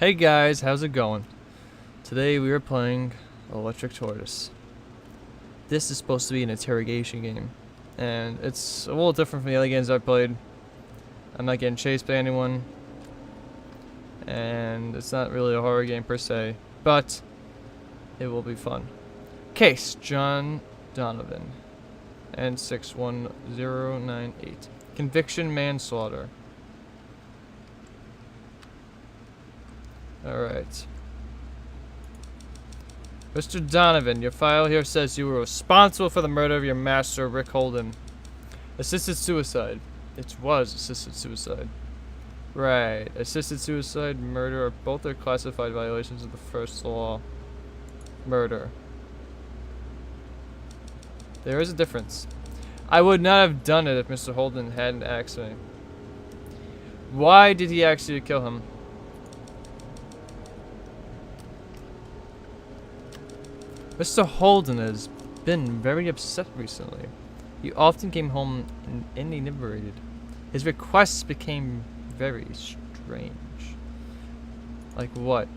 Hey guys, how's it going? Today we are playing Electric Tortoise. This is supposed to be an interrogation game, and it's a little different from the other games I've played. I'm not getting chased by anyone, and it's not really a horror game per se, but it will be fun. Case, John Donovan, N610098. Conviction manslaughter. Alright. Mr. Donovan, your file here says you were responsible for the murder of your master, Rick Holden. Assisted suicide. It was assisted suicide. Right. Assisted suicide, murder, both are classified violations of the first law. Murder. There is a difference. I would not have done it if Mr. Holden hadn't asked me. Why did he ask you to kill him? Mr. Holden has been very upset recently. He often came home inebriated. His requests became very strange. Like what?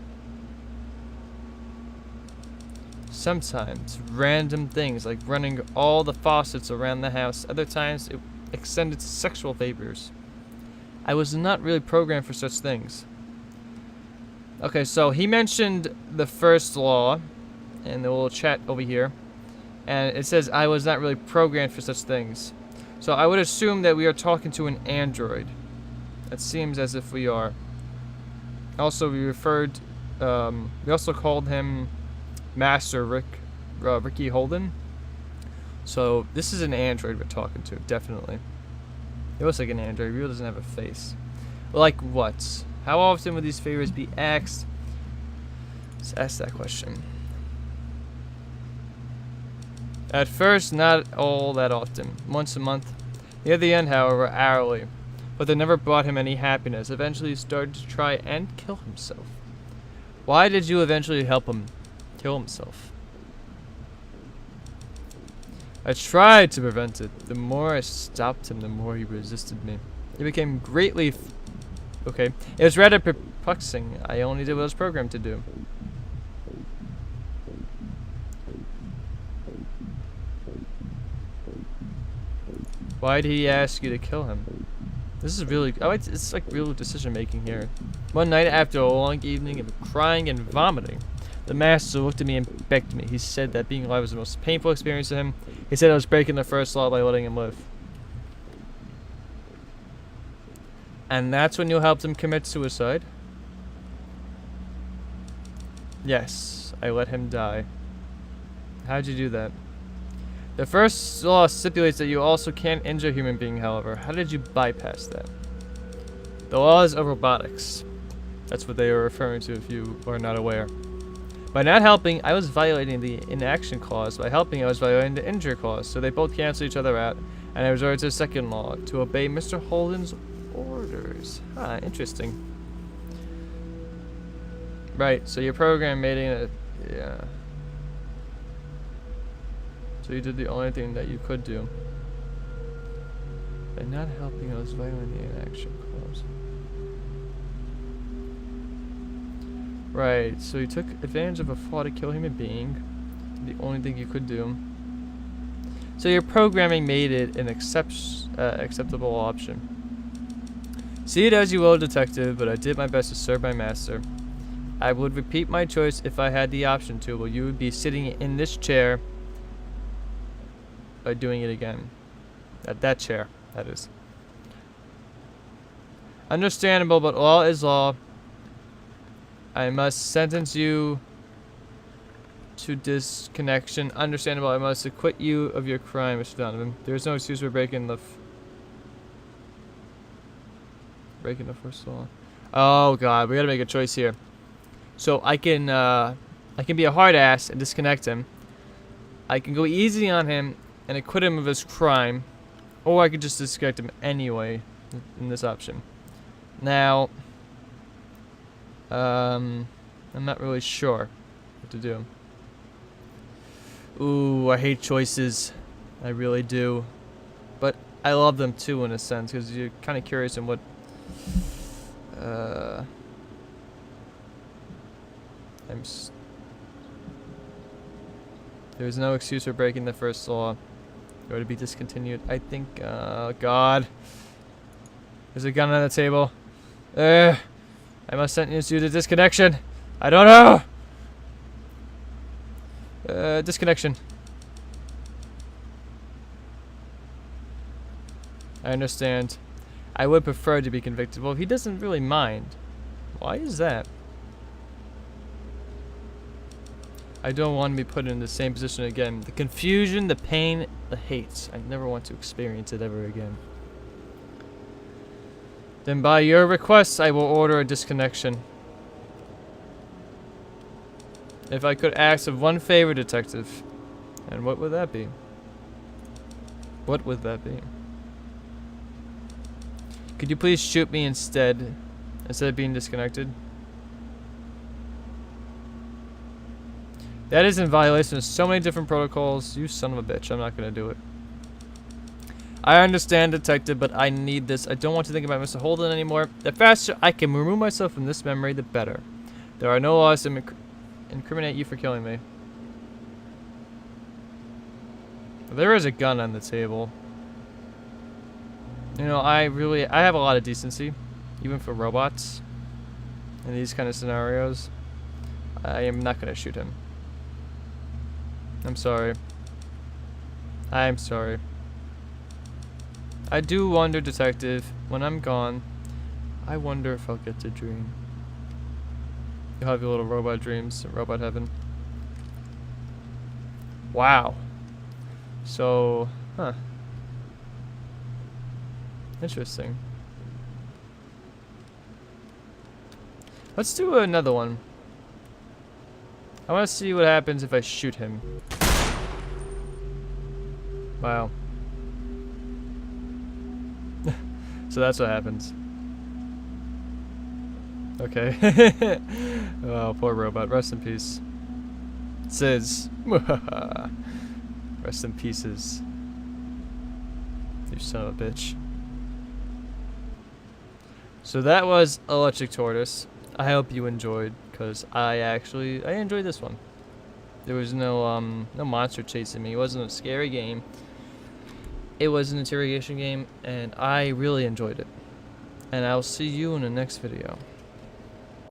Sometimes random things like running all the faucets around the house. Other times it extended to sexual favors. I was not really programmed for such things. Okay, so he mentioned the first law in the little chat over here, and it says I was not really programmed for such things. So I would assume that we are talking to an android. It seems as if we are. Also, we also called him Master Ricky Holden. So this is an android we're talking to, definitely. It looks like an android. It really doesn't have a face. Like what? How often would these favors be asked? Let's ask that question. At first, not all that often. Once a month. Near the end, however, hourly. But they never brought him any happiness. Eventually, he started to try and kill himself. Why did you eventually help him kill himself? I tried to prevent it. The more I stopped him, the more he resisted me. He became greatly... Okay. It was rather perplexing. I only did what I was programmed to do. Why did he ask you to kill him? This is really... Oh, it's like real decision making here. One night after a long evening of crying and vomiting, the master looked at me and begged me. He said that being alive was the most painful experience to him. He said I was breaking the first law by letting him live. And that's when you helped him commit suicide? Yes, I let him die. How'd you do that? The first law stipulates that you also can't injure a human being, however. How did you bypass that? The laws of robotics. That's what they are referring to if you are not aware. By not helping, I was violating the inaction clause. By helping, I was violating the injury clause. So they both cancel each other out, and I resorted to the second law, to obey Mr. Holden's orders. Ah, interesting. Right, so your program made it... Yeah. So you did the only thing that you could do. By not helping, I was violating the inaction clause. Right, so you took advantage of a flaw to kill a human being. The only thing you could do. So your programming made it an acceptable option. See it as you will, detective, but I did my best to serve my master. I would repeat my choice if I had the option to, but you would be sitting in this chair by doing it again. At that chair, that is. Understandable, but law is law. I must sentence you to disconnection. Understandable, I must acquit you of your crime, Mr. Donovan. There is no excuse for breaking the first law. Oh god, we gotta make a choice here. So I can be a hard ass and disconnect him. I can go easy on him and acquit him of his crime, or I could just disconnect him anyway in this option. Now, I'm not really sure what to do. Ooh, I hate choices. I really do. But I love them too in a sense, because you're kind of curious in what There's no excuse for breaking the first law. Or to be discontinued. I think, God. There's a gun on the table. I must sentence you to disconnection. I don't know. Disconnection. I understand. I would prefer to be convicted. Well, he doesn't really mind. Why is that? I don't want to be put in the same position again. The confusion, the pain, the hate. I never want to experience it ever again. Then by your request, I will order a disconnection. If I could ask of one favor, Detective. And what would that be? What would that be? Could you please shoot me instead of being disconnected? That is in violation of so many different protocols. You son of a bitch. I'm not going to do it. I understand, Detective, but I need this. I don't want to think about Mr. Holden anymore. The faster I can remove myself from this memory, the better. There are no laws to incriminate you for killing me. There is a gun on the table. You know, I have a lot of decency, even for robots. In these kind of scenarios, I am not going to shoot him. I'm sorry. I'm sorry. I do wonder, Detective, when I'm gone, I wonder if I'll get to dream. You'll have your little robot dreams, robot heaven. Wow. So, huh. Interesting. Let's do another one. I want to see what happens if I shoot him. Wow. So that's what happens. Okay. Oh, poor robot. Rest in peace. Says. Rest in pieces. You son of a bitch. So that was Electric Tortoise. I hope you enjoyed, because I enjoyed this one. There was no monster chasing me. It wasn't a scary game. It was an interrogation game, and I really enjoyed it. And I'll see you in the next video.